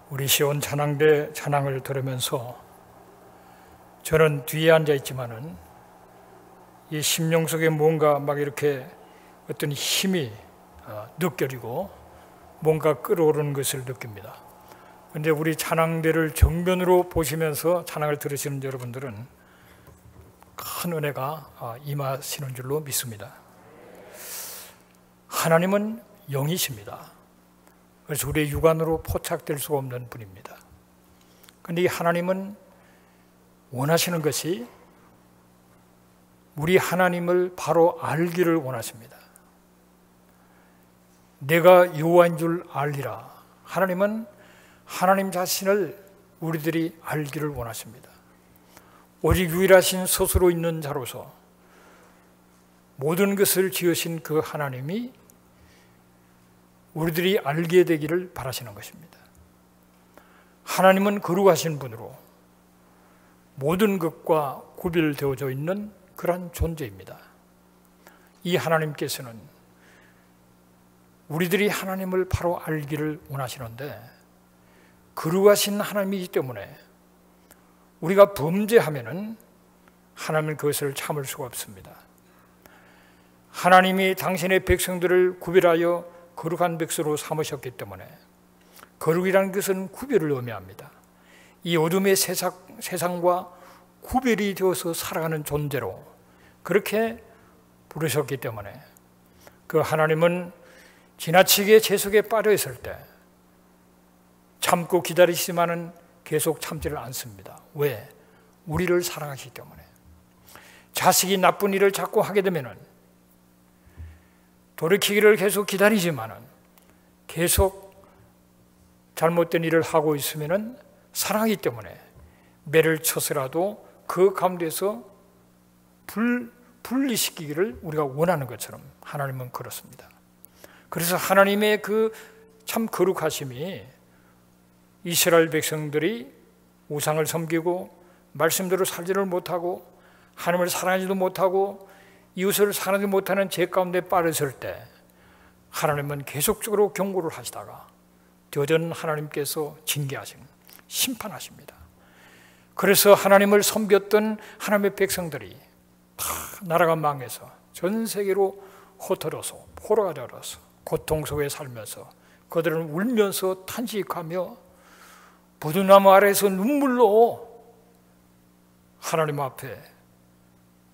우리 시온 찬양대 찬양을 들으면서 저는 뒤에 앉아 있지만은 이 심령 속에 뭔가 막 이렇게 어떤 힘이 느껴지고 뭔가 끌어오르는 것을 느낍니다. 그런데 우리 찬양대를 정면으로 보시면서 찬양을 들으시는 여러분들은 큰 은혜가 임하시는 줄로 믿습니다. 하나님은 영이십니다. 그래서 우리의 육안으로 포착될 수가 없는 분입니다. 그런데 이 하나님은 원하시는 것이 우리 하나님을 바로 알기를 원하십니다. 내가 여호와인 줄 알리라. 하나님은 하나님 자신을 우리들이 알기를 원하십니다. 오직 유일하신 스스로 있는 자로서 모든 것을 지으신 그 하나님이 우리들이 알게 되기를 바라시는 것입니다. 하나님은 거룩하신 분으로 모든 것과 구별되어져 있는 그러한 존재입니다. 이 하나님께서는 우리들이 하나님을 바로 알기를 원하시는데 거룩하신 하나님이기 때문에 우리가 범죄하면은 하나님은 그것을 참을 수가 없습니다. 하나님이 당신의 백성들을 구별하여 거룩한 백성으로 삼으셨기 때문에 거룩이라는 것은 구별을 의미합니다. 이 어둠의 세상과 구별이 되어서 살아가는 존재로 그렇게 부르셨기 때문에 그 하나님은 지나치게 죄속에 빠져 있을 때 참고 기다리시지만은 계속 참지를 않습니다. 왜? 우리를 사랑하시기 때문에. 자식이 나쁜 일을 자꾸 하게 되면은 돌이키기를 계속 기다리지만은 계속 잘못된 일을 하고 있으면은 사랑하기 때문에 매를 쳐서라도 그 가운데서 분리시키기를 우리가 원하는 것처럼 하나님은 그렇습니다. 그래서 하나님의 그 참 거룩하심이 이스라엘 백성들이 우상을 섬기고 말씀대로 살지를 못하고 하나님을 사랑하지도 못하고 이웃을 사랑하지 못하는 죄 가운데 빠졌을 때 하나님은 계속적으로 경고를 하시다가 여전 하나님께서 징계하시고 심판하십니다. 그래서 하나님을 섬겼던 하나님의 백성들이 다 나라가 망해서 전 세계로 흩어져서 포로가 되어서 고통 속에 살면서 그들은 울면서 탄식하며 부두나무 아래에서 눈물로 하나님 앞에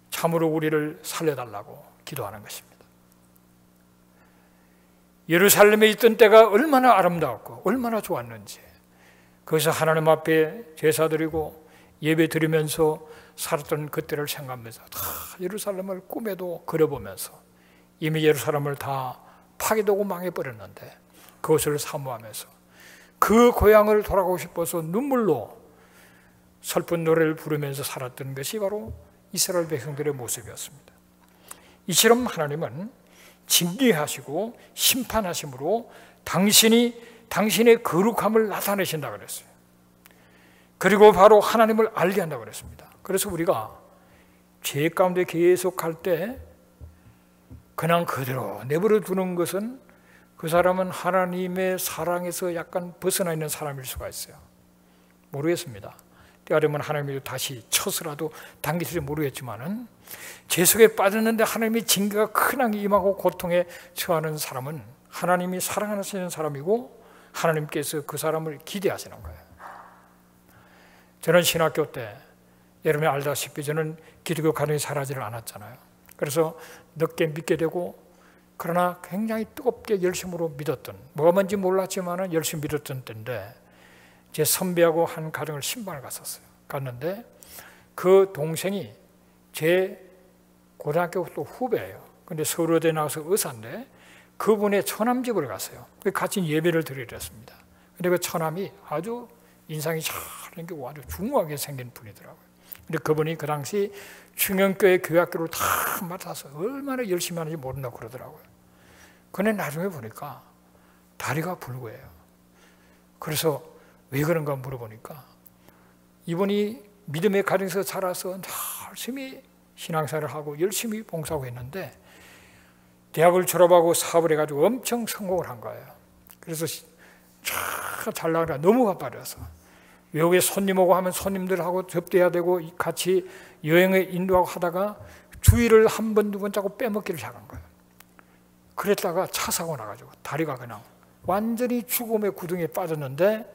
참으로 우리를 살려달라고 기도하는 것입니다. 예루살렘에 있던 때가 얼마나 아름다웠고 얼마나 좋았는지 거기서 하나님 앞에 제사 드리고 예배 드리면서 살았던 그때를 생각하면서 다 예루살렘을 꿈에도 그려보면서 이미 예루살렘을 다 파괴되고 망해버렸는데 그것을 사모하면서 그 고향을 돌아가고 싶어서 눈물로 슬픈 노래를 부르면서 살았던 것이 바로 이스라엘 백성들의 모습이었습니다. 이처럼 하나님은 징계하시고 심판하심으로 당신의 거룩함을 나타내신다 그랬어요. 그리고 바로 하나님을 알게 한다고 그랬습니다. 그래서 우리가 죄 가운데 계속 갈 때 그냥 그대로 내버려 두는 것은 그 사람은 하나님의 사랑에서 약간 벗어나 있는 사람일 수가 있어요. 모르겠습니다. 때가 되면 하나님이 다시 쳐서라도 당기실지 모르겠지만은 죄 속에 빠졌는데 하나님의 징계가 크게 임하고 고통에 처하는 사람은 하나님이 사랑하시는 사람이고 하나님께서 그 사람을 기대하시는 거예요. 저는 신학교 때 여러분이 알다시피 저는 기독교 가정이 살아지를 않았잖아요. 그래서 늦게 믿게 되고 그러나 굉장히 뜨겁게 열심으로 믿었던 뭐가 뭔지 몰랐지만 열심히 믿었던 때인데 제 선배하고 한 가정을 신방을 갔는데 그 동생이 제 고등학교 또 후배예요. 근데 서울대 나와서 의사인데 그분의 처남집을 갔어요. 같이 예배를 드리려 했습니다. 근데 그 처남이 아주 인상이 잘 생기고 아주 중후하게 생긴 분이더라고요. 근데 그분이 그 당시 충영교회 교회학교를 다 맡아서 얼마나 열심히 하는지 모른다고 그러더라고요. 근데 나중에 보니까 다리가 불구해요. 그래서 왜 그런가 물어보니까 이분이 믿음의 가정에서 자라서 열심히 신앙생활을 하고 열심히 봉사하고 했는데 대학을 졸업하고 사업을 해가지고 엄청 성공을 한 거예요. 그래서 잘 나가라. 너무 바빠져서. 외국에 손님 오고 하면 손님들하고 접대해야 되고 같이 여행에 인도하고 하다가 주일을 한 번, 두 번 자고 빼먹기를 시작한 거예요. 그랬다가 차 사고 나가지고 다리가 그냥 완전히 죽음의 구덩이에 빠졌는데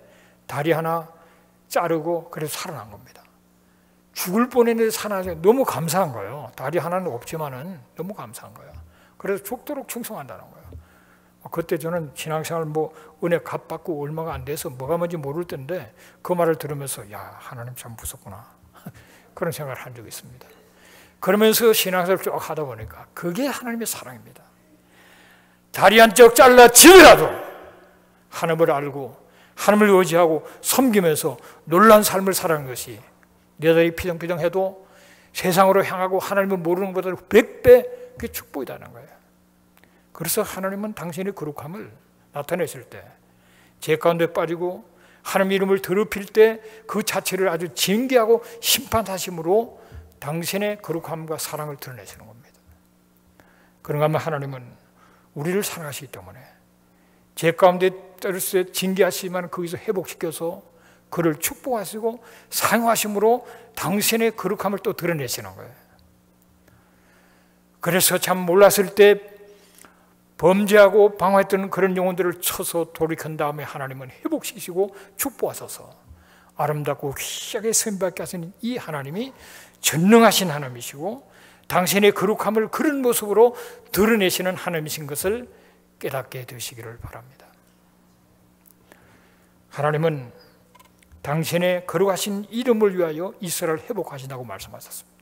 다리 하나 자르고 그래서 살아난 겁니다. 죽을 뻔했는데 살아나서 너무 감사한 거예요. 다리 하나는 없지만은 너무 감사한 거예요. 그래서 죽도록 충성한다는 거예요. 그때 저는 신앙생활 은혜 값 받고 얼마가 안 돼서 뭐가 뭔지 모를 때인데 그 말을 들으면서 야, 하나님 참 무섭구나. 그런 생각을 한 적이 있습니다. 그러면서 신앙생활을 쭉 하다 보니까 그게 하나님의 사랑입니다. 다리 한쪽 잘라지더라도 하나님을 알고 하나님을 의지하고 섬기면서 놀라운 삶을 살아가는 것이 내 다리 피덩피덩해도 세상으로 향하고 하나님을 모르는 것보다 100배 그게 축복이라는 거예요. 그래서 하나님은 당신의 거룩함을 나타내실 때 죄 가운데 빠지고 하나님 이름을 더럽힐 때 그 자체를 아주 징계하고 심판하심으로 당신의 거룩함과 사랑을 드러내시는 겁니다. 그런가 하면 하나님은 우리를 사랑하시기 때문에 죄 가운데 때렸을 때 징계하시지만 거기서 회복시켜서 그를 축복하시고 사용하심으로 당신의 거룩함을 또 드러내시는 거예요. 그래서 참 몰랐을 때 범죄하고 방황했던 그런 영혼들을 쳐서 돌이킨 다음에 하나님은 회복시키시고 축복하셔서 아름답고 귀하게 선받게 하시는 이 하나님이 전능하신 하나님이시고 당신의 거룩함을 그런 모습으로 드러내시는 하나님이신 것을 깨닫게 되시기를 바랍니다. 하나님은 당신의 거룩하신 이름을 위하여 이스라엘을 회복하신다고 말씀하셨습니다.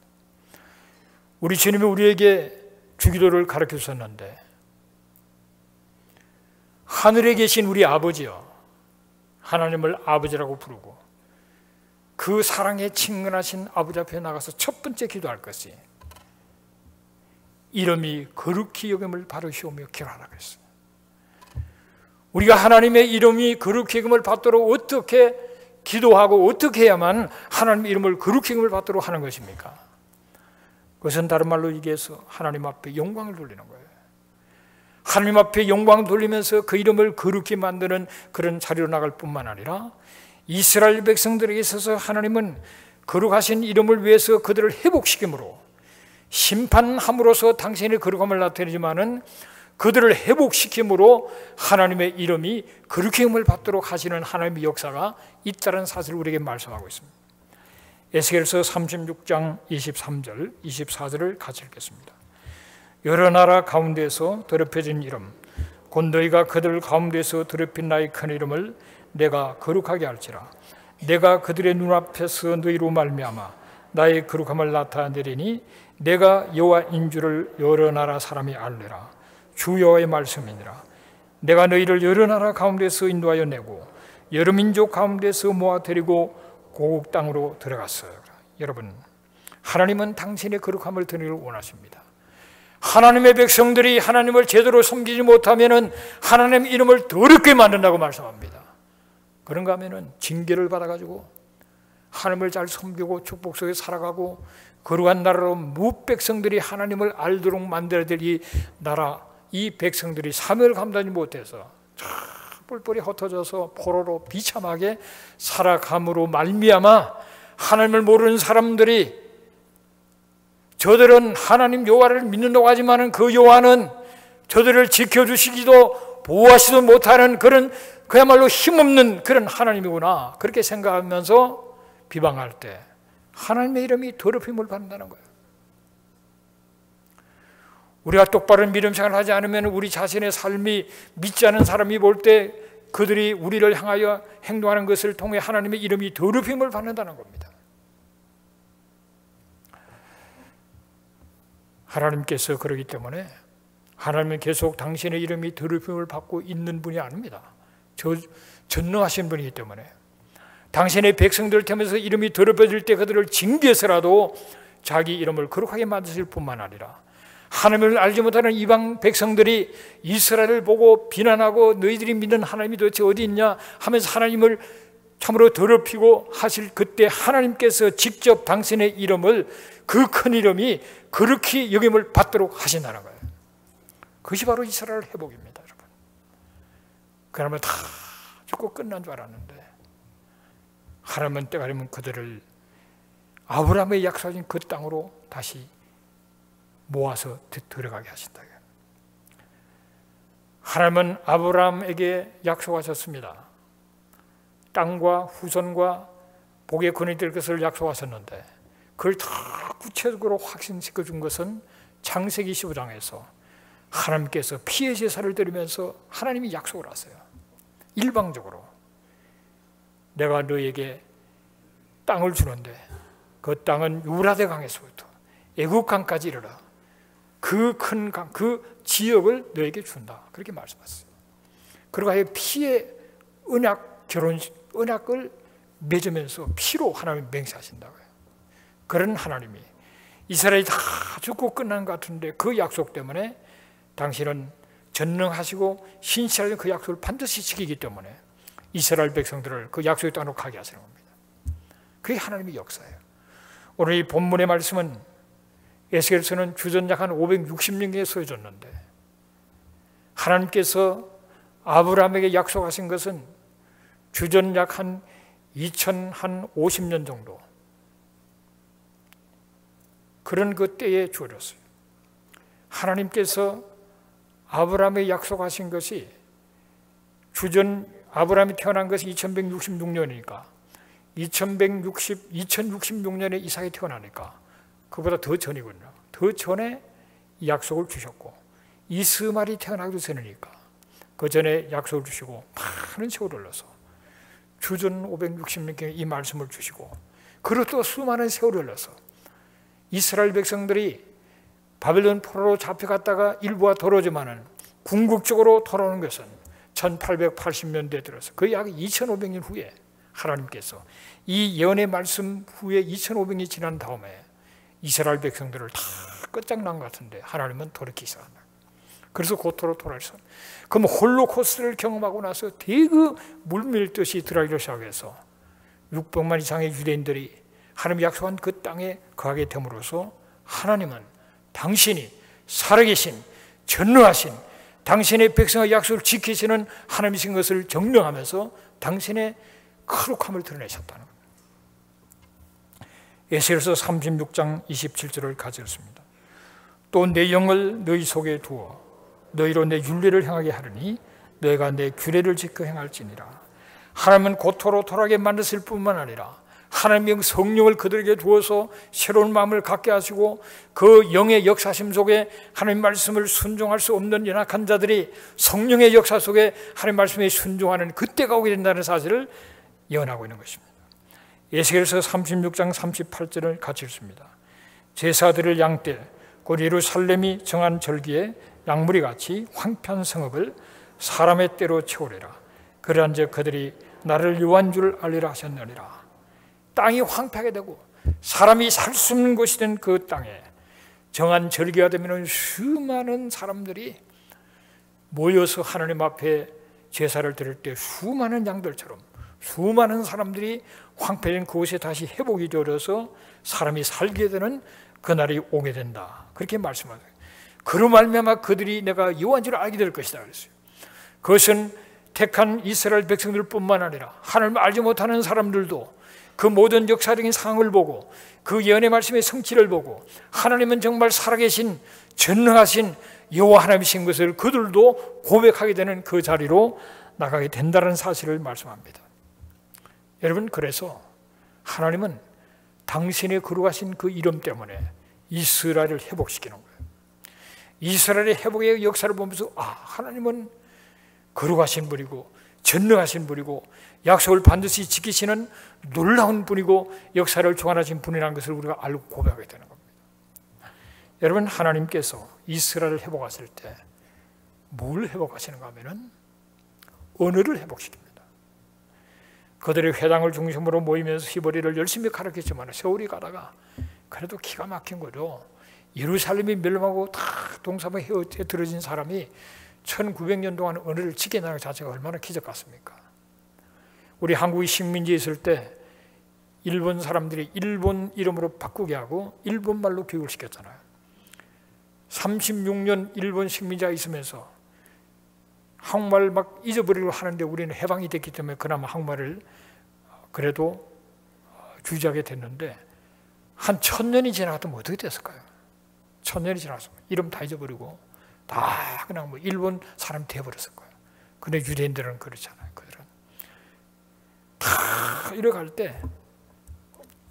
우리 주님이 우리에게 주기도를 가르쳐 주셨는데 하늘에 계신 우리 아버지여, 하나님을 아버지라고 부르고 그 사랑에 친근하신 아버지 앞에 나가서 첫 번째 기도할 것이 이름이 거룩히 여김을 받으시오며 기도하라고 했어요. 우리가 하나님의 이름이 거룩히 여김을 받도록 어떻게 기도하고 어떻게 해야만 하나님의 이름을 거룩히 여김을 받도록 하는 것입니까? 그것은 다른 말로 얘기해서 하나님 앞에 영광을 돌리는 거예요. 하나님 앞에 영광을 돌리면서 그 이름을 거룩히 만드는 그런 자리로 나갈 뿐만 아니라 이스라엘 백성들에게 있어서 하나님은 거룩하신 이름을 위해서 그들을 회복시킴으로 심판함으로써 당신의 거룩함을 나타내지만은 그들을 회복시킴으로 하나님의 이름이 거룩히 여김을 받도록 하시는 하나님의 역사가 있다는 사실을 우리에게 말씀하고 있습니다. 에스겔서 36장 23절, 24절을 같이 읽겠습니다. 여러 나라 가운데서 더럽혀진 이름 곧 너희가 그들 가운데서 더럽힌 나의 큰 이름을 내가 거룩하게 할지라. 내가 그들의 눈앞에서 너희로 말미암아 나의 거룩함을 나타내리니 내가 여호와인 줄을 여러 나라 사람이 알리라. 주 여호와의 말씀이니라. 내가 너희를 여러 나라 가운데서 인도하여 내고 여러 민족 가운데서 모아 데리고 고국 땅으로 들어갔어요. 여러분, 하나님은 당신의 거룩함을 드리기를 원하십니다. 하나님의 백성들이 하나님을 제대로 섬기지 못하면 하나님 이름을 더럽게 만든다고 말씀합니다. 그런가 하면 징계를 받아가지고 하나님을 잘 섬기고 축복 속에 살아가고 거룩한 나라로 무백성들이 하나님을 알도록 만들어야 될 이 나라, 이 백성들이 사명을 감당하지 못해서 뿔뿔이 흩어져서 포로로 비참하게 살아감으로 말미암아 하나님을 모르는 사람들이 저들은 하나님 여호와를 믿는다고 하지만 그 여호와는 저들을 지켜주시기도 보호하시도 못하는 그런 그야말로 힘없는 그런 하나님이구나 그렇게 생각하면서 비방할 때 하나님의 이름이 더럽힘을 받는다는 거예요. 우리가 똑바른 믿음 생활을 하지 않으면 우리 자신의 삶이 믿지 않은 사람이 볼 때 그들이 우리를 향하여 행동하는 것을 통해 하나님의 이름이 더럽힘을 받는다는 겁니다. 하나님께서 그러기 때문에 하나님은 계속 당신의 이름이 더럽힘을 받고 있는 분이 아닙니다. 전능하신 분이기 때문에 당신의 백성들을 통해서 이름이 더럽혀질 때 그들을 징계해서라도 자기 이름을 거룩하게 만드실 뿐만 아니라 하나님을 알지 못하는 이방 백성들이 이스라엘을 보고 비난하고 너희들이 믿는 하나님이 도대체 어디 있냐 하면서 하나님을 참으로 더럽히고 하실 그때 하나님께서 직접 당신의 이름을 그 큰 이름이 그렇게 여김을 받도록 하신다는 거예요. 그것이 바로 이스라엘 회복입니다, 여러분. 그러면 다 죽고 끝난 줄 알았는데 하나님은 때가 되면 그들을 아브라함의 약속하신 그 땅으로 다시 모아서 들어가게 하신다. 하나님은 아브라함에게 약속하셨습니다. 땅과 후손과 복의 근원이 될 것을 약속하셨는데 그걸 다 구체적으로 확신시켜 준 것은 창세기 15장에서 하나님께서 피의 제사를 드리면서 하나님이 약속을 하세요. 일방적으로 내가 너에게 땅을 주는데 그 땅은 유브라데 강에서부터 애굽 강까지 이르러 그 큰 강, 그 지역을 너에게 준다. 그렇게 말씀하셨어요. 그리고 아예 피의 언약을 맺으면서 피로 하나님이 맹세하신다고요. 그런 하나님이 이스라엘이 다 죽고 끝난 것 같은데 그 약속 때문에 당신은 전능하시고 신실하신 그 약속을 반드시 지키기 때문에 이스라엘 백성들을 그 약속의 땅으로 가게 하시는 겁니다. 그게 하나님의 역사예요. 오늘 이 본문의 말씀은 에스겔서는 주전약 한 560년경에 쓰여졌는데 하나님께서 아브라함에게 약속하신 것은 주전약 한 2050년 정도 그런 그 때에 주어졌어요. 하나님께서 아브라함에 약속하신 것이 아브라함이 태어난 것이 2166년이니까 2066년에 이삭이 태어나니까 그보다 더 전이군요. 더 전에 약속을 주셨고 이스마엘이 태어나기도 전이니까 그 전에 약속을 주시고 많은 세월을 흘러서 주전 560년경에 이 말씀을 주시고 그리고 또 수많은 세월을 흘러서 이스라엘 백성들이 바벨론 포로로 잡혀갔다가 일부가 돌아오지만은 궁극적으로 돌아오는 것은 1880년대에 들어서 거의 약 2500년 후에 하나님께서 이 예언의 말씀 후에 2500년이 지난 다음에 이스라엘 백성들을 다 끝장난 것 같은데 하나님은 돌이키시다. 그래서 고토로 돌아서 그럼 홀로코스트를 경험하고 나서 대그 물밀듯이 들어가기 시작해서 600만 이상의 유대인들이 하나님이 약속한 그 땅에 거하게 됨으로써 하나님은 당신이 살아계신 전능하신 당신의 백성의 약속을 지키시는 하나님이신 것을 정령하면서 당신의 거룩함을 드러내셨다는 겁니다. 에스겔서 36장 27절을 가졌습니다. 또 내 영을 너희 속에 두어 너희로 내 율례를 행하게 하리니 너희가 내 규례를 지켜 행할지니라. 하나님은 고토로 돌아게 만드실 뿐만 아니라 하나님의 성령을 그들에게 두어서 새로운 마음을 갖게 하시고 그 영의 역사심 속에 하나님 말씀을 순종할 수 없는 연약한 자들이 성령의 역사 속에 하나님 말씀에 순종하는 그때가 오게 된다는 사실을 예언하고 있는 것입니다. 에스겔서 36장 38절을 같이 읽습니다. 제사드릴 양떼 곧 예루살렘이 정한 절기에 양무리 같이 황폐한 성읍을 사람의 때로 채우리라. 그러한즉 그들이 나를 여호와인 줄 알리라 하셨느니라. 땅이 황폐하게 되고 사람이 살 수 없는 곳이 된 그 땅에 정한 절기가 되면 수많은 사람들이 모여서 하나님 앞에 제사를 드릴 때 수많은 양들처럼 수많은 사람들이 황폐된 그곳에 다시 회복이 되어서 사람이 살게 되는 그날이 오게 된다. 그렇게 말씀하세요. 그로 말미암아 그들이 내가 여호와인 줄 알게 될 것이다 그랬어요. 그것은 택한 이스라엘 백성들뿐만 아니라 하나님을 알지 못하는 사람들도 그 모든 역사적인 상황을 보고 그 예언의 말씀의 성취를 보고 하나님은 정말 살아계신 전능하신 여호와 하나님이신 것을 그들도 고백하게 되는 그 자리로 나가게 된다는 사실을 말씀합니다. 여러분, 그래서 하나님은 당신의 거룩하신 그 이름 때문에 이스라엘을 회복시키는 거예요. 이스라엘의 회복의 역사를 보면서 하나님은 거룩하신 분이고 전능하신 분이고 약속을 반드시 지키시는 놀라운 분이고 역사를 주관하신 분이라는 것을 우리가 알고 고백하게 되는 겁니다. 여러분, 하나님께서 이스라엘을 회복하실 때 뭘 회복하시는가 하면은 언어를 회복시킵니다. 그들의 회당을 중심으로 모이면서 히브리를 열심히 가르쳤지만 세월이 가다가 그래도 기가 막힌 거죠. 예루살렘이 멸망하고 다 동사무에 들어진 사람이 1900년 동안 언어를 지켜나가는 것 자체가 얼마나 기적 같습니까? 우리 한국이 식민지에 있을 때 일본 사람들이 일본 이름으로 바꾸게 하고 일본말로 교육을 시켰잖아요. 36년 일본 식민지가 있으면서 한국말 막 잊어버리려고 하는데 우리는 해방이 됐기 때문에 그나마 한국말을 그래도 유지하게 됐는데 한 1000년이 지나갔다면 어떻게 됐을까요? 1000년이 지나서 이름 다 잊어버리고 다 그냥 뭐 일본 사람이 되어버렸을 거예요. 근데 유대인들은 그렇잖아요. 그들은 다 이래갈 때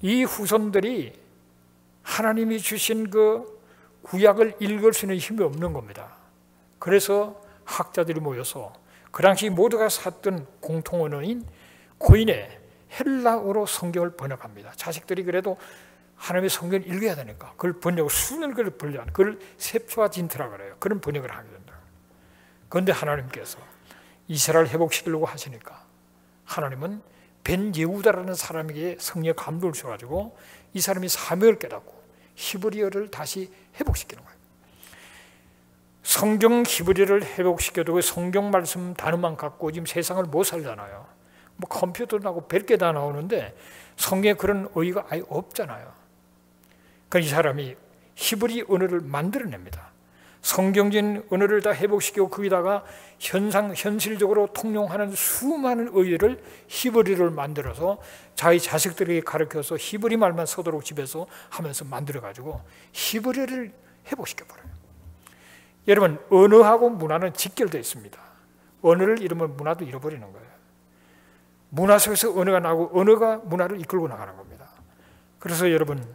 이 후손들이 하나님이 주신 그 구약을 읽을 수 있는 힘이 없는 겁니다. 그래서 학자들이 모여서 그 당시 모두가 샀던 공통 언어인 고인의 헬라어로 성경을 번역합니다. 자식들이 그래도 하나님의 성경을 읽어야 되니까 그걸 번역을 수는 걸 번역하는 그걸 셉투아진트라 그래요. 그런 번역을 하게 된다. 그런데 하나님께서 이스라엘 회복시키려고 하시니까 하나님은 벤 예후다라는 사람에게 성령의 감동을 주셔가지고 이 사람이 사명을 깨닫고 히브리어를 다시 회복시키는 거예요. 성경 히브리어를 회복시켜도 성경 말씀 단어만 갖고 지금 세상을 못 살잖아요. 뭐 컴퓨터도 나오고 별게 다 나오는데 성경에 그런 의의가 아예 없잖아요. 그러니까 이 사람이 히브리 언어를 만들어냅니다. 성경적인 언어를 다 회복시키고 거기다가 현실적으로 통용하는 수많은 의의를 히브리어를 만들어서 자기 자식들에게 가르쳐서 히브리 말만 서도록 집에서 하면서 만들어가지고 히브리어를 회복시켜버려요. 여러분, 언어하고 문화는 직결되어 있습니다. 언어를 잃으면 문화도 잃어버리는 거예요. 문화 속에서 언어가 나오고 언어가 문화를 이끌고 나가는 겁니다. 그래서 여러분,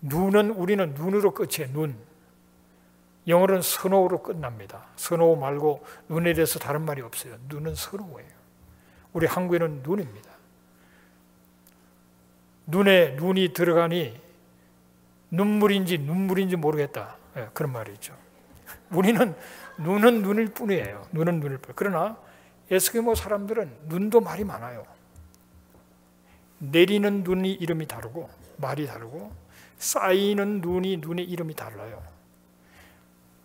우리는 눈으로 끝이에요. 눈. 영어로는 선호로 끝납니다. 선호 말고 눈에 대해서 다른 말이 없어요. 눈은 선호예요. 우리 한국에는 눈입니다. 눈에 눈이 들어가니 눈물인지 모르겠다. 네, 그런 말이 있죠. 우리는 눈은 눈일 뿐이에요. 눈은 눈일 뿐. 그러나 에스키모 사람들은 눈도 말이 많아요. 내리는 눈이 이름이 다르고 말이 다르고 쌓이는 눈의 이름이 달라요.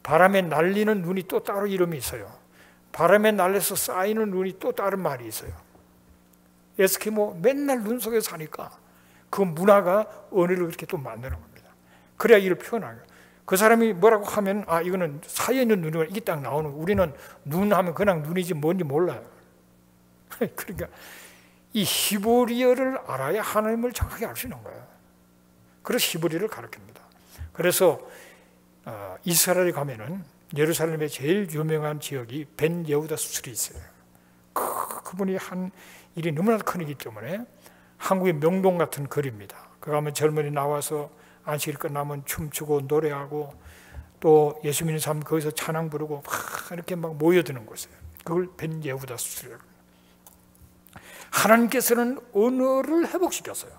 바람에 날리는 눈이 또 따로 이름이 있어요. 바람에 날려서 쌓이는 눈이 또 다른 말이 있어요. 에스키모 맨날 눈 속에 사니까 그 문화가 언어를 그렇게 또 만드는 겁니다. 그래야 이를 표현하는 거예요. 그 사람이 뭐라고 하면 이거는 사이에 있는 눈이고 이게 딱 나오는 거예요. 우리는 눈 하면 그냥 눈이지 뭔지 몰라요. 그러니까 이 히브리어를 알아야 하나님을 정확하게 알 수 있는 거예요. 그래서 히브리어를 가르칩니다. 그래서 이스라엘에 가면은 예루살렘의 제일 유명한 지역이 벤 예후다 수술이 있어요. 그분이 한 일이 너무나 큰 일이기 때문에 한국의 명동 같은 거리입니다. 그 가면 젊은이 나와서 안식일 끝나면 춤추고 노래하고 또 예수 믿는 사람 거기서 찬양 부르고 막 이렇게 막 모여드는 곳이에요. 그걸 벤 예후다 수술이라고. 하나님께서는 언어를 회복시켰어요.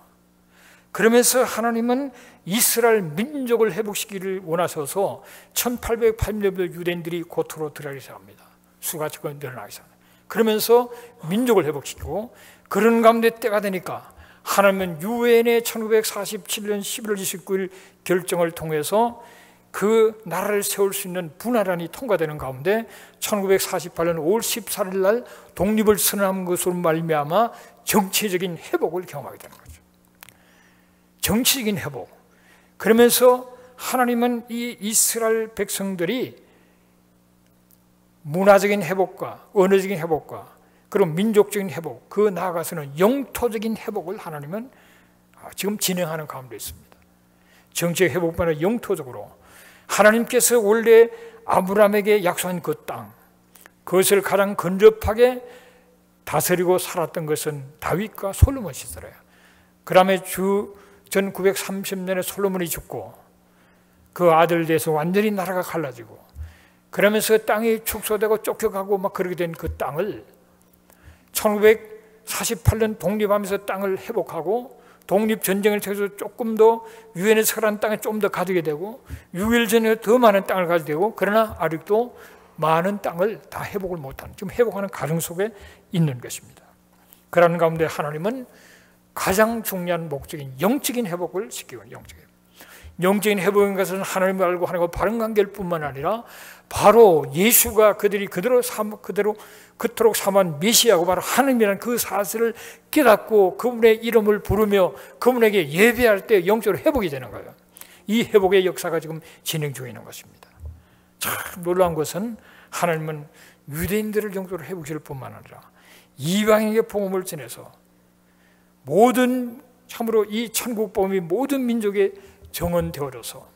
그러면서 하나님은 이스라엘 민족을 회복시키기를 원하셔서 1880년대 유대인들이 고토로 들어가기 시작합니다. 수가 지금 늘어나기 시작합니다. 그러면서 민족을 회복시키고 그런 가운데 때가 되니까 하나님은 유엔의 1947년 11월 29일 결정을 통해서 그 나라를 세울 수 있는 분화란이 통과되는 가운데 1948년 5월 14일 날 독립을 선언한 것으로 말미암아 정치적인 회복을 경험하게 되는 거죠. 정치적인 회복. 그러면서 하나님은 이 이스라엘 백성들이 문화적인 회복과 언어적인 회복과 그리고 민족적인 회복, 그 나아가서는 영토적인 회복을 하나님은 지금 진행하는 가운데 있습니다. 정치의 회복뿐 아니라 영토적으로 하나님께서 원래 아브라함에게 약속한 그 땅, 그것을 가장 근접하게 다스리고 살았던 것은 다윗과 솔로몬 시절이에요. 그 다음에 전 930년에 솔로몬이 죽고 그 아들 대해서 완전히 나라가 갈라지고 그러면서 땅이 축소되고 쫓겨가고 막 그렇게 된 그 땅을 1948년 독립하면서 땅을 회복하고 독립전쟁을 통해서 조금 더 유엔에 서란 땅에 좀 더 가지게 되고 6.1 전에 더 많은 땅을 가지게 되고 그러나 아직도 많은 땅을 다 회복을 못하는 지금 회복하는 과정 속에 있는 것입니다. 그러는 가운데 하나님은 가장 중요한 목적인 영적인 회복을 시키고 영적인 회복인 것은 하나님을 알고 하나님과 바른 관계일 뿐만 아니라 바로 예수가 그들이 그토록 삼은 메시아고 바로 하나님이라는 그 사실을 깨닫고 그분의 이름을 부르며 그분에게 예배할 때 영적으로 회복이 되는 거예요. 이 회복의 역사가 지금 진행 중에 있는 것입니다. 참 놀라운 것은 하나님은 유대인들을 영적으로 회복시킬 뿐만 아니라 이방인에게 복음을 전해서 모든 참으로 이 천국 복음이 모든 민족에 정언되어져서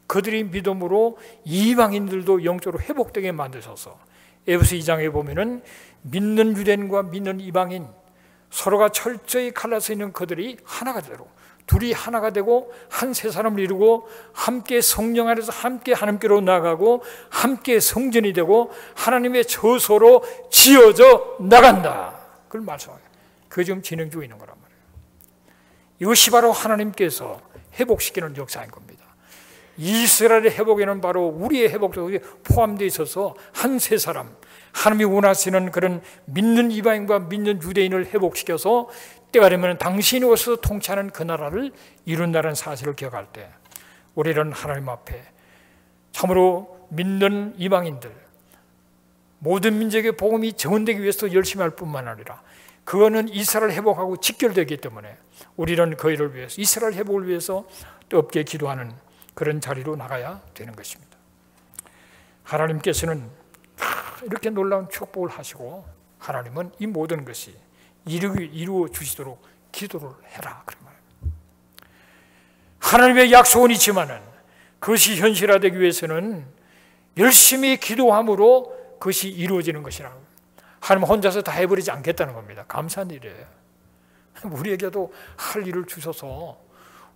그들이 믿음으로 이방인들도 영적으로 회복되게 만드셔서 에베소 2장에 보면은 믿는 유대인과 믿는 이방인 서로가 철저히 갈라서 있는 그들이 하나가 되도록 둘이 하나가 되고 한 세 사람을 이루고 함께 성령 안에서 함께 하나님께로 나아가고 함께 성전이 되고 하나님의 처소로 지어져 나간다. 그걸 말씀해요. 그게 지금 진행 중에 있는 거란 말이에요. 이것이 바로 하나님께서 회복시키는 역사인 겁니다. 이스라엘의 회복에는 바로 우리의 회복도 포함되어 있어서 한 세 사람 하나님이 원하시는 그런 믿는 이방인과 믿는 유대인을 회복시켜서 때가 되면 당신이 오셔서 통치하는 그 나라를 이룬다는 사실을 기억할 때 우리는 하나님 앞에 참으로 믿는 이방인들 모든 민족의 복음이 정언되기 위해서 열심히 할 뿐만 아니라 그거는 이스라엘 회복하고 직결되기 때문에 우리는 그 일을 위해서 이스라엘 회복을 위해서 뜨겁게 기도하는 그런 자리로 나가야 되는 것입니다. 하나님께서는 이렇게 놀라운 축복을 하시고 하나님은 이 모든 것이 이루어 주시도록 기도를 해라 그런 말입니다. 하나님의 약속은 있지만은 그것이 현실화되기 위해서는 열심히 기도함으로 그것이 이루어지는 것이라고. 하나님 혼자서 다 해버리지 않겠다는 겁니다. 감사한 일이에요. 우리에게도 할 일을 주셔서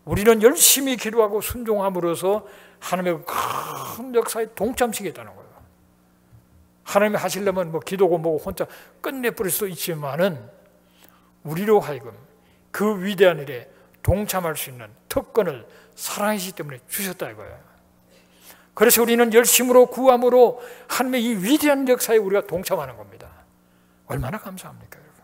우리는 열심히 기도하고 순종함으로써 하나님의 큰 역사에 동참시키겠다는 거예요. 하나님이 하시려면 뭐 기도고 뭐고 혼자 끝내버릴 수도 있지만은 우리로 하여금 그 위대한 일에 동참할 수 있는 특권을 사랑이시기 때문에 주셨다 이거예요. 그래서 우리는 열심으로 구함으로 하나님의 이 위대한 역사에 우리가 동참하는 겁니다. 얼마나 감사합니까 여러분.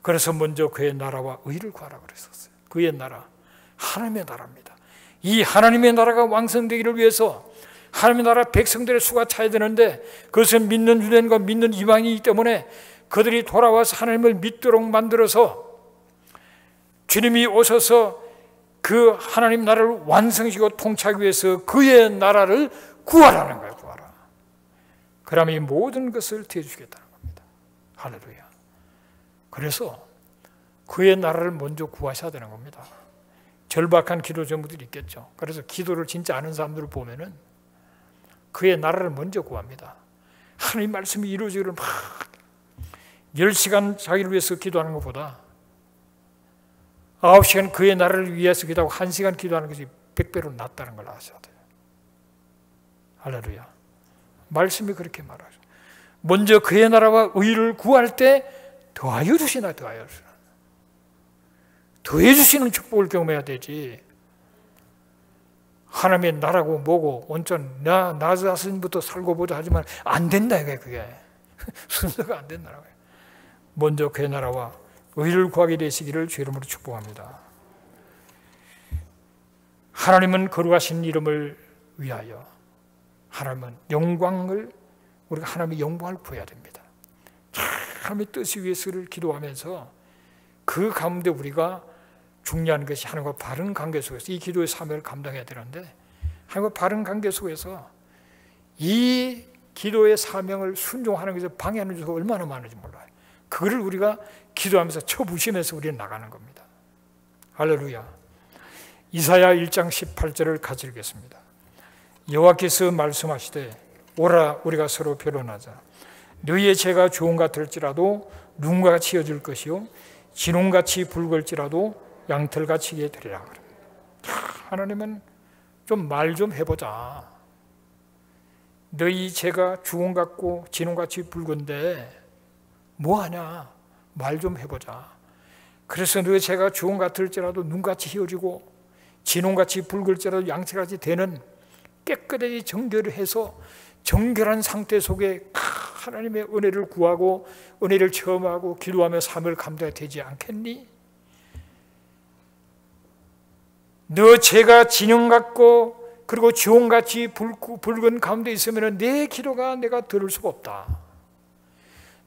그래서 먼저 그의 나라와 의를 구하라 그랬었어요. 그의 나라, 하나님의 나라입니다. 이 하나님의 나라가 왕성되기를 위해서 하나님의 나라 백성들의 수가 차야 되는데 그것은 믿는 유대인과 믿는 이방인이기 때문에 그들이 돌아와서 하나님을 믿도록 만들어서 주님이 오셔서 그 하나님 나라를 완성시키고 통치하기 위해서 그의 나라를 구하라는 거예요. 구하라. 그러면 이 모든 것을 대주시겠다는 겁니다. 할렐루야. 그래서 그의 나라를 먼저 구하셔야 되는 겁니다. 절박한 기도 제목들이 있겠죠. 그래서 기도를 진짜 아는 사람들을 보면은 그의 나라를 먼저 구합니다. 하나님 말씀이 이루어지기를 막 10시간 자기를 위해서 기도하는 것보다 9시간 그의 나라를 위해서 기도하고 1시간 기도하는 것이 100배로 낫다는 걸 아셔야 돼요. 할렐루야. 말씀이 그렇게 말하죠. 먼저 그의 나라와 의를 구할 때 더하여 주시나 더하여 주시나. 더해 주시는 축복을 경험해야 되지. 하나님의 나라고 뭐고 온전 나 자신부터 살고 보자 하지만 안 된다 이게 그게 순서가 안 된다는 거예요. 먼저 그의 나라와 의를 구하게 되시기를 주 이름으로 축복합니다. 하나님은 거룩하신 이름을 위하여 하나님은 영광을 우리가 하나님의 영광을 구해야 됩니다. 하나님의 뜻을 위해서를 기도하면서 그 가운데 우리가 중요한 것이 하나님과 바른 관계 속에서 이 기도의 사명을 감당해야 되는데 하나님과 바른 관계 속에서 이 기도의 사명을 순종하는 것에서 방해하는 수가 얼마나 많은지 몰라요. 그거를 우리가 기도하면서 쳐부시면서 우리는 나가는 겁니다. 할렐루야. 이사야 1장 18절을 같이 읽겠습니다. 여호와께서 말씀하시되 오라 우리가 서로 변론하자. 너희의 죄가 주홍 같을지라도 눈과 같이 여질 것이요 진홍같이 붉을지라도 양털같이 되리라. 하나님은 좀 말 좀 해보자. 너희 죄가 주홍 같고 진홍같이 붉은데 뭐하냐? 말 좀 해보자. 그래서 너희 죄가 주홍 같을지라도 눈같이 휘어지고 진홍같이 붉을지라도 양털같이 되는 깨끗하게 정결을 해서 정결한 상태 속에 하나님의 은혜를 구하고 은혜를 체험하고 기도하며 삶을 감당해야 되지 않겠니? 너 죄가 진영 같고 그리고 주홍같이 붉은 가운데 있으면 내 기도가 내가 들을 수가 없다.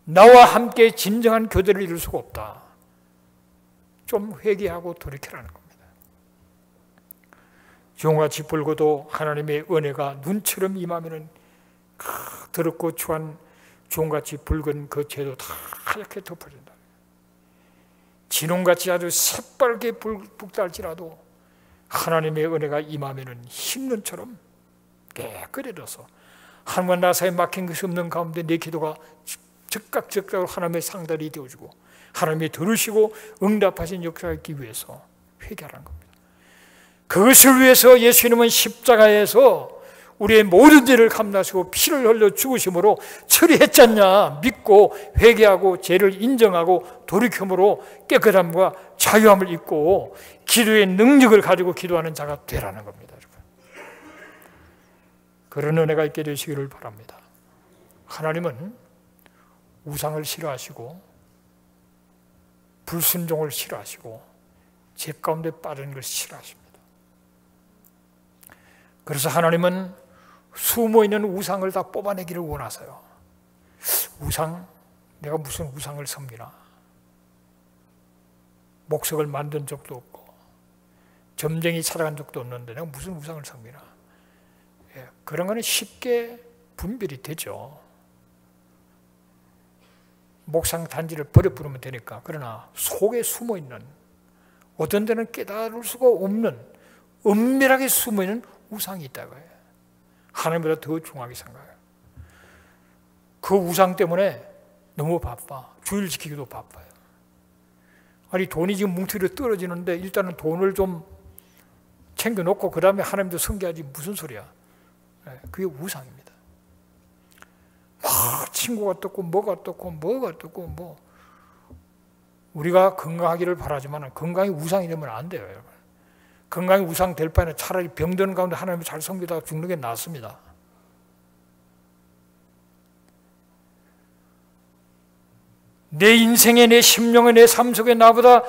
나와 함께 진정한 교제를 이룰 수가 없다. 좀 회개하고 돌이켜라는 겁니다. 주홍같이 붉어도 하나님의 은혜가 눈처럼 임하면 더럽고 추한 종같이 붉은 그 죄도 다 하얗게 덮어진다. 진홍같이 아주 새빨게 북달지라도 하나님의 은혜가 임하면은 흰눈처럼 깨끗해져서 하나님과 나 사이에 막힌 것이 없는 가운데 내 기도가 즉각적으로 하나님의 상달이 되어주고 하나님이 들으시고 응답하신 역사가 있기 위해서 회개하라는 겁니다. 그것을 위해서 예수님은 십자가에서 우리의 모든 죄를 감당하시고 피를 흘려 죽으심으로 처리했지 않냐 믿고 회개하고 죄를 인정하고 돌이킴으로 깨끗함과 자유함을 입고 기도의 능력을 가지고 기도하는 자가 되라는 겁니다. 그런 은혜가 있게 되시기를 바랍니다. 하나님은 우상을 싫어하시고 불순종을 싫어하시고 죄 가운데 빠지는 것을 싫어하십니다. 그래서 하나님은 숨어있는 우상을 다 뽑아내기를 원하세요. 우상? 내가 무슨 우상을 섬기나? 목석을 만든 적도 없고 점쟁이 찾아간 적도 없는데 내가 무슨 우상을 섬기나? 그런 거는 쉽게 분별이 되죠. 목상 단지를 버려버리면 되니까. 그러나 속에 숨어있는, 어떤 데는 깨달을 수가 없는 은밀하게 숨어있는 우상이 있다고 해요. 하나님보다 더 중하게 생각해요. 그 우상 때문에 너무 바빠. 주일 지키기도 바빠요. 아니 돈이 지금 뭉텅이로 떨어지는데 일단은 돈을 좀 챙겨놓고 그 다음에 하나님도 섬겨야지 무슨 소리야. 그게 우상입니다. 막 친구가 떴고 뭐가 떴고 뭐가 떴고 뭐 우리가 건강하기를 바라지만 건강이 우상이 되면 안 돼요, 여러분. 건강이 우상 될 바에는 차라리 병드는 가운데 하나님을 잘 섬기다가 죽는 게 낫습니다. 내 인생에 내 심령에 내 삶 속에 나보다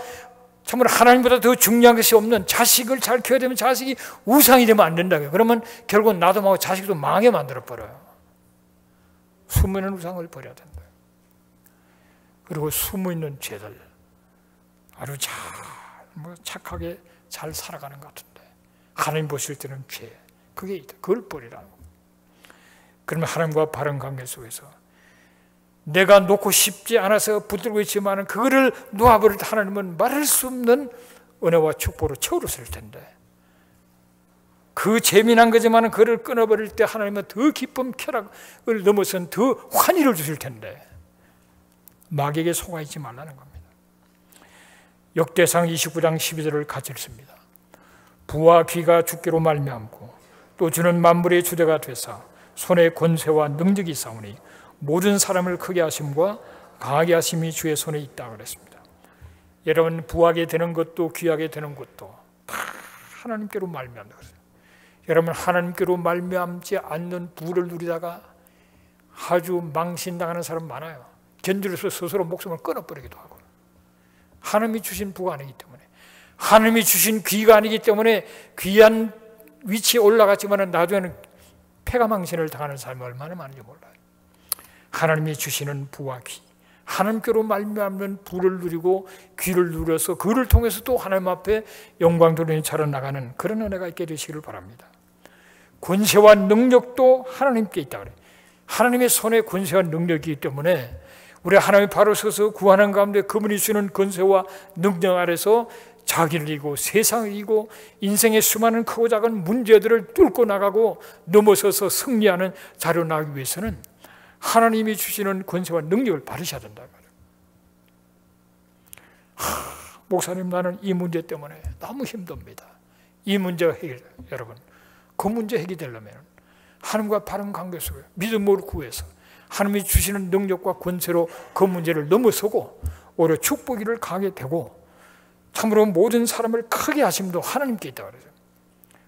정말 하나님보다 더 중요한 것이 없는 자식을 잘 키워야 되면 자식이 우상이 되면 안 된다고요. 그러면 결국은 나도 망하고 자식도 망하게 만들어버려요. 숨어있는 우상을 버려야 된다. 그리고 숨어있는 죄들 아주 착하게 잘 살아가는 것 같은데 하나님 보실 때는 죄, 그게 있다. 그걸 버리라고. 그러면 하나님과 바른 관계 속에서 내가 놓고 싶지 않아서 붙들고 있지만 그거를 놓아버릴 때 하나님은 말할 수 없는 은혜와 축복으로 채워줬을 텐데 그 재미난 거지만 그를 끊어버릴 때 하나님은 더 기쁨, 쾌락을 넘어선 더 환희를 주실 텐데 마귀에게 속아 있지 말라는 겁니다. 역대상 29장 12절을 같이 읽습니다. 부와 귀가 주께로 말미암고 또 주는 만물의 주대가 되사 손에 권세와 능력이 있사오니 모든 사람을 크게 하심과 강하게 하심이 주의 손에 있다 그랬습니다. 여러분 부하게 되는 것도 귀하게 되는 것도 다 하나님께로 말미암다 그랬어요. 여러분 하나님께로 말미암지 않는 부를 누리다가 아주 망신당하는 사람 많아요. 견디로서 스스로 목숨을 끊어버리기도 하고 하나님이 주신 부가 아니기 때문에 하나님이 주신 귀가 아니기 때문에 귀한 위치에 올라갔지만 나중에는 패가망신을 당하는 삶이 얼마나 많은지 몰라요. 하나님이 주시는 부와 귀, 하나님께로 말미암는 부를 누리고 귀를 누려서 그를 통해서 또 하나님 앞에 영광 돌리는 차로 나가는 그런 은혜가 있게 되시기를 바랍니다. 권세와 능력도 하나님께 있다 그래요. 하나님의 손에 권세와 능력이 있기 때문에 우리 하나님 바로 서서 구하는 가운데 그분이 주는 권세와 능력 아래서 자기를 이기고 세상을 이기고 인생의 수많은 크고 작은 문제들을 뚫고 나가고 넘어서서 승리하는 자로 나가기 위해서는 하나님이 주시는 권세와 능력을 받으셔야 된다는 거예요. 목사님 나는 이 문제 때문에 너무 힘듭니다. 이 문제가 여러분 그 문제 해결되려면 하나님과 바른 관계 속에 믿음으로 구해서 하나님이 주시는 능력과 권세로 그 문제를 넘어서고 오히려 축복이를 가게 되고 참으로 모든 사람을 크게 하심도 하나님께 있다고 그러죠.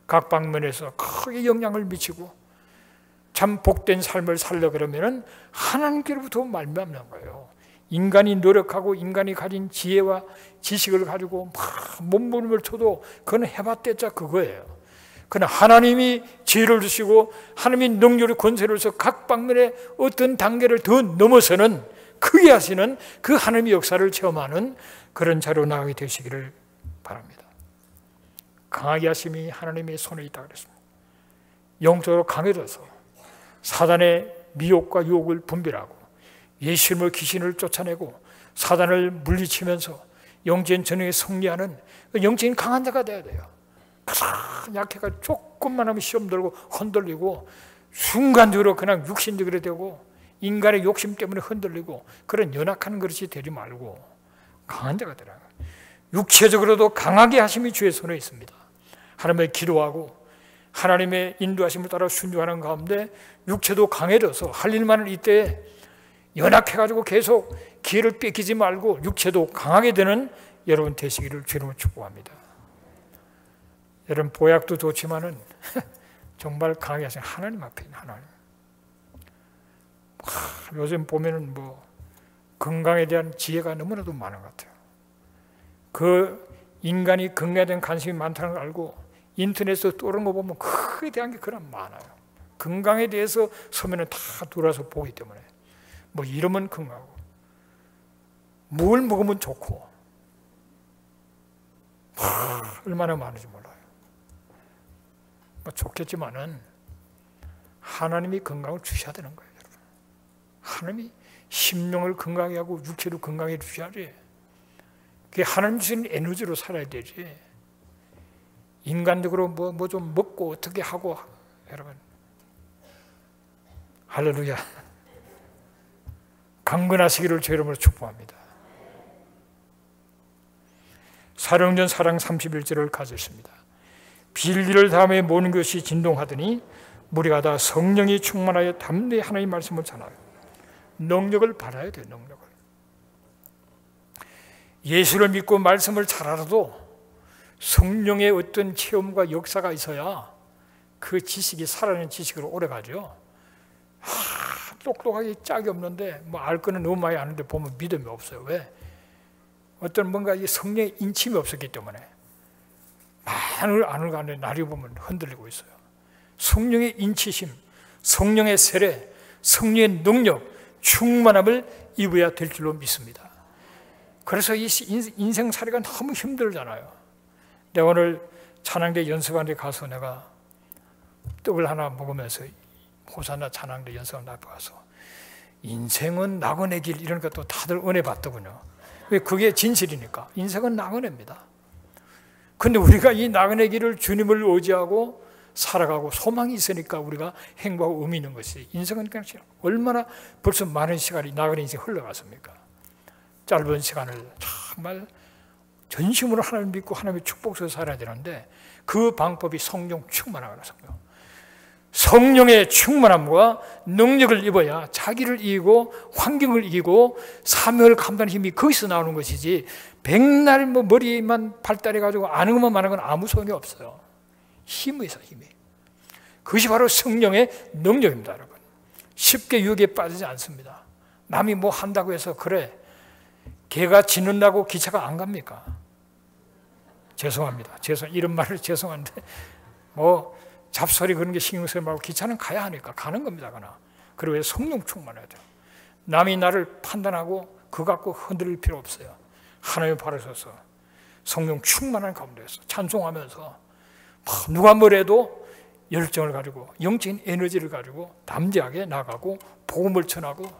각 방면에서 크게 영향을 미치고 참 복된 삶을 살려 그러면은 하나님께로부터 말미암는 거예요. 인간이 노력하고 인간이 가진 지혜와 지식을 가지고 막 몸부림을 쳐도 그건 해봤댔자 그거예요. 그러나 하나님이 지혜를 주시고 하나님이 능력을 권세를 줘서 각 방면에 어떤 단계를 더 넘어서는 크게 하시는 그 하나님의 역사를 체험하는 그런 자로 나가게 되시기를 바랍니다. 강하게 하심이 하나님의 손에 있다고 그랬습니다. 영적으로 강해져서 사단의 미혹과 유혹을 분별하고 예수 이름으로 귀신을 쫓아내고 사단을 물리치면서 영적인 전쟁에 승리하는 영적인 강한 자가 되어야 돼요. 가장 약해가 조금만 하면 시험 들고 흔들리고 순간적으로 그냥 육신적으로 되고 인간의 욕심 때문에 흔들리고 그런 연약한 그릇이 되지 말고 강한 자가 되라. 육체적으로도 강하게 하심이 주의 손에 있습니다. 하나님의 기도하고 하나님의 인도하심을 따라 순종하는 가운데 육체도 강해져서 할 일만 할 이때에 연약해가지고 계속 기회를 뺏기지 말고 육체도 강하게 되는 여러분 되시기를 주님으로 축복합니다. 여러분 보약도 좋지만은 정말 강하게 하시는 하나님 앞에 있는 하나님. 요즘 보면은 뭐 건강에 대한 지혜가 너무나도 많은 것 같아요. 그 인간이 건강에 대한 관심이 많다는 걸 알고 인터넷에서 떠오르는 거 보면 그에 대한 게 그런 많아요. 건강에 대해서 서면은 다 돌아서 보기 때문에 뭐 이러면 건강하고 뭘 먹으면 좋고 얼마나 많은지 몰라요. 뭐 좋겠지만은 하나님이 건강을 주셔야 되는 거예요. 여러분. 하나님이 심령을 건강하게 하고 육체도 건강해 주셔야지. 그게 하나님 주신 에너지로 살아야 되지. 인간적으로 뭐 좀 먹고 어떻게 하고 여러분. 할렐루야. 강건하시기를 주 이름으로 축복합니다. 사령전 4장 31절을 가졌습니다. 빌기를 다음에 모든 것이 진동하더니 무리가 다 성령이 충만하여 담대히 하나님의 말씀을 전하여 능력을 받아야 돼요. 능력을. 예수를 믿고 말씀을 잘 알아도 성령의 어떤 체험과 역사가 있어야 그 지식이 살아있는 지식으로 오래가죠. 똑똑하게 짝이 없는데 뭐 알 거는 너무 많이 아는데 보면 믿음이 없어요. 왜? 어떤 뭔가 성령의 인침이 없었기 때문에 많은 아는 가운데 날이 보면 흔들리고 있어요. 성령의 인치심, 성령의 세례, 성령의 능력, 충만함을 입어야 될 줄로 믿습니다. 그래서 이 인생살이가 너무 힘들잖아요. 내가 오늘 찬양대 연습하는 데 가서 내가 떡을 하나 먹으면서 호산나 찬양대 연습하는 데 앞에 가서 인생은 나그네 길 이런 것도 다들 은혜 받더군요. 왜? 그게 진실이니까. 인생은 나그네입니다. 근데 우리가 이 나그네 길을 주님을 의지하고 살아가고 소망이 있으니까 우리가 행복하고 의미 있는 것이 인생은 그냥 얼마나 벌써 많은 시간이 나그네 인생 흘러갔습니까? 짧은 시간을 정말 전심으로 하나님을 믿고 하나님의 축복 속에서 살아야 되는데 그 방법이 성령 충만하거나 성령의 충만함과 능력을 입어야 자기를 이기고 환경을 이기고 사명을 감당하는 힘이 거기서 나오는 것이지 백날 뭐 머리만 발달해가지고 아는 것만 많은 건 아무 소용이 없어요. 힘이 있어요. 힘이. 그것이 바로 성령의 능력입니다. 여러분. 쉽게 유혹에 빠지지 않습니다. 남이 뭐 한다고 해서 그래 개가 짖는다고 기차가 안 갑니까? 죄송합니다. 이런 말을 죄송한데 뭐 잡소리 그런 게 신경 쓰지 말고 기차는 가야 하니까 가는 겁니다. 그러나 그리고 성령 충만해야 돼요. 남이 나를 판단하고 그거 갖고 흔들릴 필요 없어요. 하나님 바로 서서 성령 충만한 가운데서 찬송하면서 누가 뭐래도 열정을 가지고 영적인 에너지를 가지고 담대하게 나가고 복음을 전하고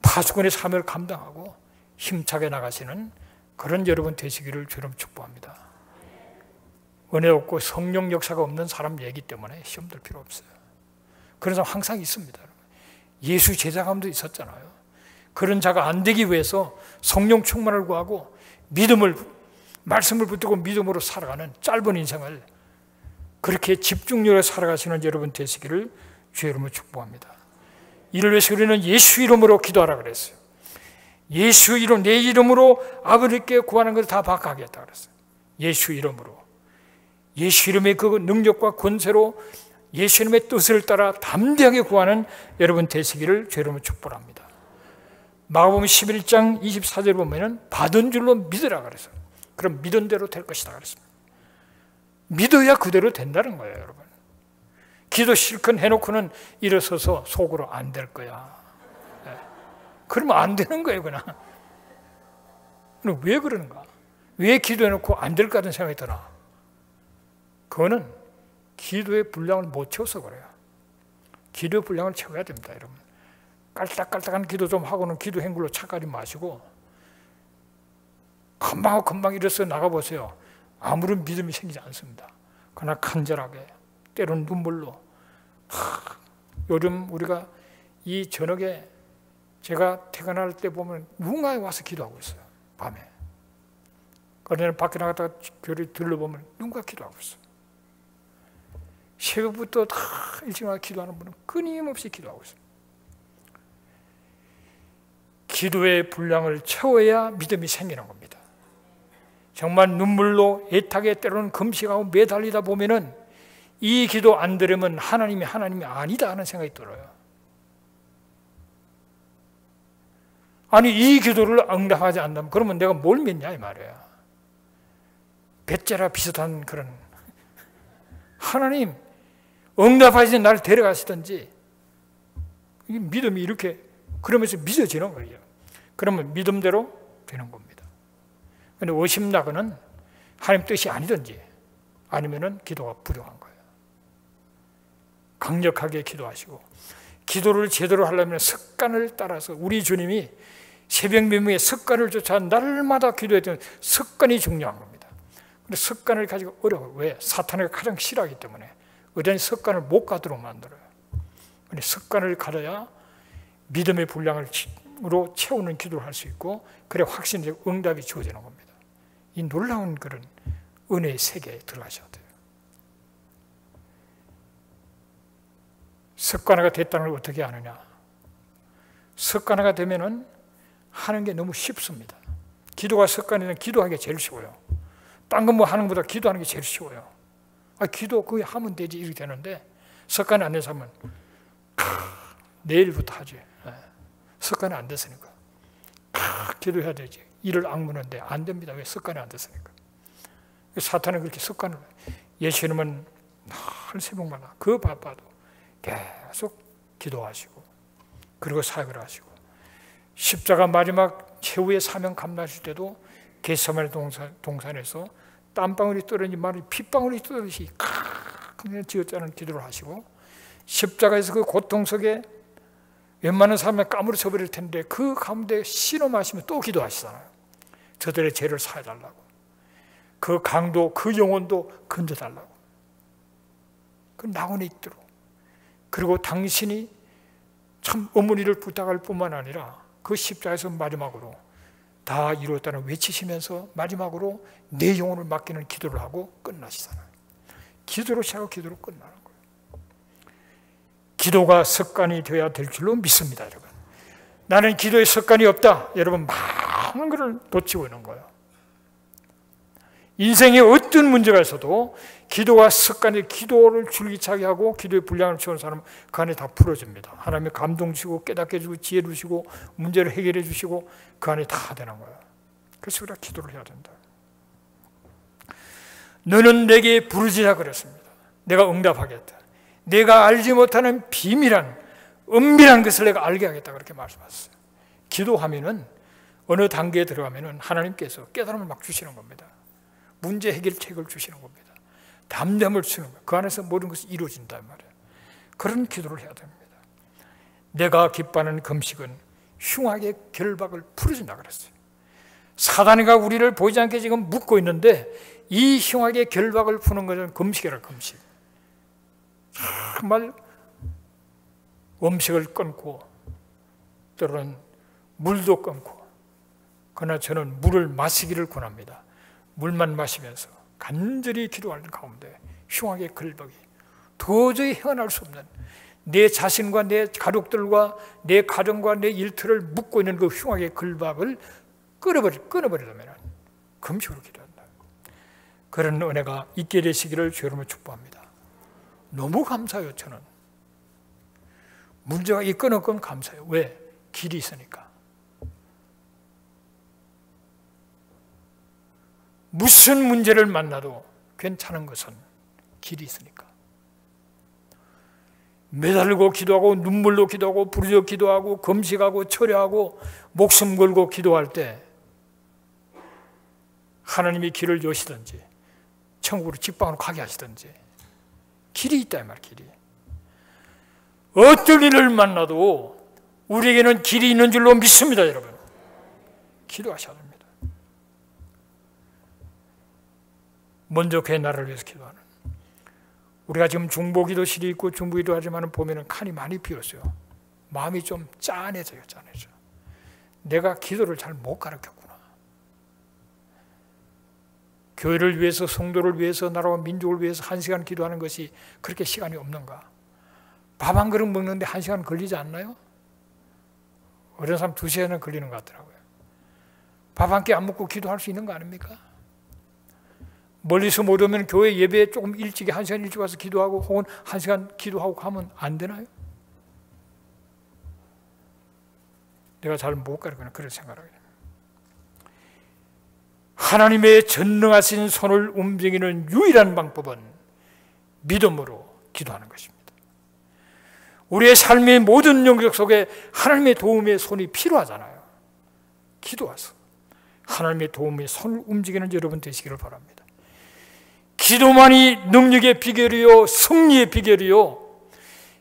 파수꾼의 사명을 감당하고 힘차게 나가시는 그런 여러분 되시기를 주님 축복합니다. 은혜 없고 성령 역사가 없는 사람 얘기 때문에 시험 들 필요 없어요. 그런 사람 항상 있습니다. 예수 제자 가운데 있었잖아요. 그런 자가 안 되기 위해서 성령 충만을 구하고 믿음을 말씀을 붙들고 믿음으로 살아가는 짧은 인생을 그렇게 집중력으로 살아가시는 여러분 되시기를 주의 이름으로 축복합니다. 이를 위해서 우리는 예수 이름으로 기도하라 그랬어요. 예수 이름, 내 이름으로 아버지께 구하는 것을 다 받아가겠다 그랬어요. 예수 이름으로. 예수 이름의 그 능력과 권세로 예수 이름의 뜻을 따라 담대하게 구하는 여러분 되시기를 주의 이름으로 축복합니다. 마가복음 11장 24절 보면은 받은 줄로 믿으라 그랬어요. 그럼 믿은 대로 될 것이다 그랬습니다. 믿어야 그대로 된다는 거예요, 여러분. 기도 실컷 해놓고는 일어서서 속으로 안 될 거야. 네. 그러면 안 되는 거예요, 그냥. 왜 그러는가? 왜 기도해놓고 안 될 것 같은 생각이 드나? 그거는 기도의 분량을 못 채워서 그래요. 기도 분량을 채워야 됩니다, 여러분. 깔딱깔딱한 기도 좀 하고는 기도 행굴로 착하지 마시고 금방 일어서 나가보세요. 아무런 믿음이 생기지 않습니다. 그러나 간절하게, 때로는 눈물로. 요즘 우리가 이 저녁에 제가 퇴근할 때 보면 누군가 와서 기도하고 있어요, 밤에. 그러나 밖에 나갔다가 교회 들러보면 누군가 기도하고 있어요. 새벽부터 다 일찍 나가 기도하는 분은 끊임없이 기도하고 있어요. 기도의 분량을 채워야 믿음이 생기는 겁니다. 정말 눈물로 애타게 때로는 금식하고 매달리다 보면은 이 기도 안 들으면 하나님이 아니다 하는 생각이 들어요. 아니, 이 기도를 응답하지 않는다면 그러면 내가 뭘 믿냐 이 말이에요. 배째라 비슷한 그런, 하나님 응답하시는 나를 데려가시든지, 이 믿음이 이렇게 그러면서 믿어지는 거예요. 그러면 믿음대로 되는 겁니다. 그런데 의심나거는 하나님 뜻이 아니든지 아니면은 기도가 부족한 거예요. 강력하게 기도하시고, 기도를 제대로 하려면 습관을 따라서, 우리 주님이 새벽 미명의 습관을 쫓아 날마다 기도했던 습관이 중요한 겁니다. 근데 습관을 가지고 어려워요. 왜? 사탄이 가장 싫어하기 때문에 어떤 습관을 못 가도록 만들어요. 근데 습관을 가져야 믿음의 분량으로 채우는 기도를 할 수 있고, 그래 확신적 응답이 주어지는 겁니다. 이 놀라운 그런 은혜의 세계에 들어가셔야 돼요. 습관화가 됐다는 걸 어떻게 아느냐? 습관화가 되면은 하는 게 너무 쉽습니다. 기도가 습관이면 기도하기 제일 쉬워요. 딴 건 뭐 하는 것보다 기도하는 게 제일 쉬워요. 기도 그게 하면 되지 이렇게 되는데, 습관이 안 된 사람은 내일부터 하지. 습관이 안 됐으니까 기도해야 되지. 일을 악무는데 안 됩니다. 왜? 습관이 안 됐으니까. 사탄은 그렇게 습관을, 예수님은 날 새벽마다 그 바빠도 계속 기도하시고, 그리고 사역을 하시고, 십자가 마지막 최후의 사명 감당하실 때도 겟세마네 동산에서 땀방울이 떨어지니 말이 핏방울이 떨어지듯이 그냥 지어짜는 기도를 하시고, 십자가에서 그 고통 속에 웬만한 사람이 까무러져 버릴 텐데 그 가운데 신음하시면 또 기도하시잖아요. 저들의 죄를 사해달라고, 그 강도, 그 영혼도 건져달라고, 그 낙원에 있도록. 그리고 당신이 참 어머니를 부탁할 뿐만 아니라 그 십자가에서 마지막으로 다 이루었다는 외치시면서 마지막으로 내 영혼을 맡기는 기도를 하고 끝나시잖아요. 기도로 시작하고 기도로 끝나는 거예요. 기도가 습관이 되어야 될 줄로 믿습니다, 여러분. 나는 기도에 습관이 없다. 여러분, 많은 것을 놓치고 있는 거예요. 인생에 어떤 문제가 있어도 기도가 습관이, 기도를 줄기차게 하고 기도의 분량을 채우는 사람은 그 안에 다 풀어집니다. 하나님의 감동 주시고 깨닫게 해주고 지혜 주시고 문제를 해결해 주시고 그 안에 다 되는 거예요. 그래서 우리가 기도를 해야 된다. 너는 내게 부르짖으라 그랬습니다. 내가 응답하겠다. 내가 알지 못하는 비밀한 은밀한 것을 내가 알게 하겠다, 그렇게 말씀하셨어요. 기도하면은 어느 단계에 들어가면은 하나님께서 깨달음을 막 주시는 겁니다. 문제 해결책을 주시는 겁니다. 담대함을 주시는 거예요. 그 안에서 모든 것이 이루어진단 말이에요. 그런 기도를 해야 됩니다. 내가 기뻐하는 금식은 흉악의 결박을 풀어준다 그랬어요. 사단이가 우리를 보이지 않게 지금 묶고 있는데 이 흉악의 결박을 푸는 것은 금식이라, 금식. 정말 음식을 끊고 때로는 물도 끊고, 그러나 저는 물을 마시기를 권합니다. 물만 마시면서 간절히 기도하는 가운데 흉악의 걸박이 도저히 헤어날 수 없는, 내 자신과 내 가족들과 내 가정과 내 일터를 묶고 있는 그 흉악의 걸박을 끊어버리려면 금식으로 기도한다. 그런 은혜가 있게 되시기를 주여름을 축복합니다. 너무 감사해요. 저는 문제가 끊을 건 감사해요. 왜? 길이 있으니까. 무슨 문제를 만나도 괜찮은 것은 길이 있으니까. 매달리고 기도하고 눈물로 기도하고 부르짖어 기도하고 금식하고 철회하고 목숨 걸고 기도할 때 하나님이 길을 여시든지 천국으로 직방으로 가게 하시든지 길이 있다 이 말, 길이. 어떤 일을 만나도 우리에게는 길이 있는 줄로 믿습니다, 여러분. 기도하셔야 됩니다. 먼저 교회 나라를 위해서 기도하는. 우리가 지금 중보기도실이 있고 중보기도 하지만 보면은 칸이 많이 비었어요. 마음이 좀 짠해져요. 내가 기도를 잘 못 가르쳤구나. 교회를 위해서, 성도를 위해서, 나라와 민족을 위해서 1시간 기도하는 것이 그렇게 시간이 없는가? 밥 한 그릇 먹는데 1시간 걸리지 않나요? 어떤 사람 2시간은 걸리는 것 같더라고요. 밥 한 끼 안 먹고 기도할 수 있는 거 아닙니까? 멀리서 못 오면 교회 예배에 조금 일찍 1시간 일찍 와서 기도하고 혹은 1시간 기도하고 가면 안 되나요? 내가 잘 못 가르치는 그런 생각을 해요. 하나님의 전능하신 손을 움직이는 유일한 방법은 믿음으로 기도하는 것입니다. 우리의 삶의 모든 영역 속에 하나님의 도움의 손이 필요하잖아요. 기도하서 하나님의 도움의 손을 움직이는 여러분 되시기를 바랍니다. 기도만이 능력의 비결이요, 승리의 비결이요,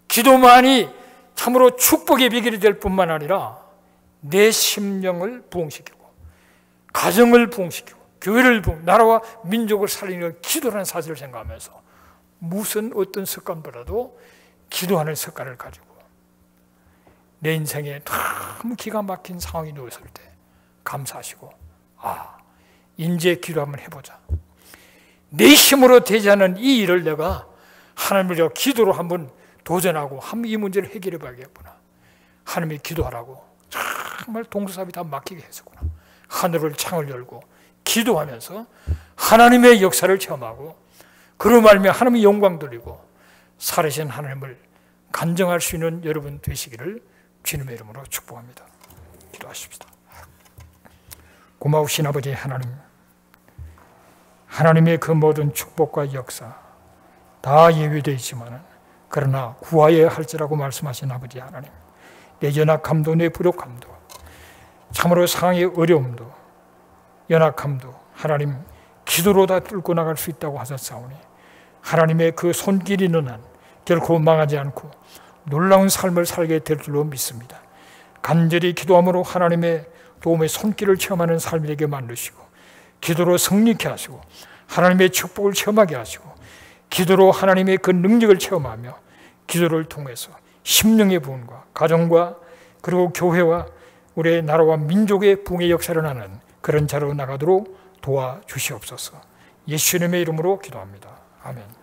기도만이 참으로 축복의 비결이 될 뿐만 아니라 내 심령을 부흥시키고 가정을 부흥시키고 교회를 나라와 민족을 살리는 기도라는 사실을 생각하면서 무슨 어떤 습관보다도 기도하는 습관을 가지고 내 인생에 너무 기가 막힌 상황이 놓였을 때 감사하시고, 이제 기도 한번 해보자. 내 힘으로 되지 않은 이 일을 내가 하나님을 기도로 한번 도전하고 한번 이 문제를 해결해 봐야겠구나. 하나님이 기도하라고 정말 동서사비 다 막히게 했었구나. 하늘을 창을 열고 기도하면서 하나님의 역사를 체험하고 그로 말미암아 하나님의 영광 돌리고 살아계신 하나님을 간증할 수 있는 여러분 되시기를 주님의 이름으로 축복합니다. 기도하십시다. 고마우신 아버지 하나님, 하나님의 그 모든 축복과 역사 다 예외되어 있지만 그러나 구하여야 할지라고 말씀하신 아버지 하나님, 내 연약함도 내 부족함도 참으로 상황의 어려움도 연약함도 하나님 기도로 다 뚫고 나갈 수 있다고 하셨사오니 하나님의 그 손길이 있는 한 결코 망하지 않고 놀라운 삶을 살게 될 줄로 믿습니다. 간절히 기도함으로 하나님의 도움의 손길을 체험하는 삶이 되게 만드시고 기도로 성립케 하시고 하나님의 축복을 체험하게 하시고 기도로 하나님의 그 능력을 체험하며 기도를 통해서 심령의 부흥과 가정과 그리고 교회와 우리의 나라와 민족의 부흥의 역사를 하는 그런 자로 나가도록 도와주시옵소서. 예수님의 이름으로 기도합니다. 아멘.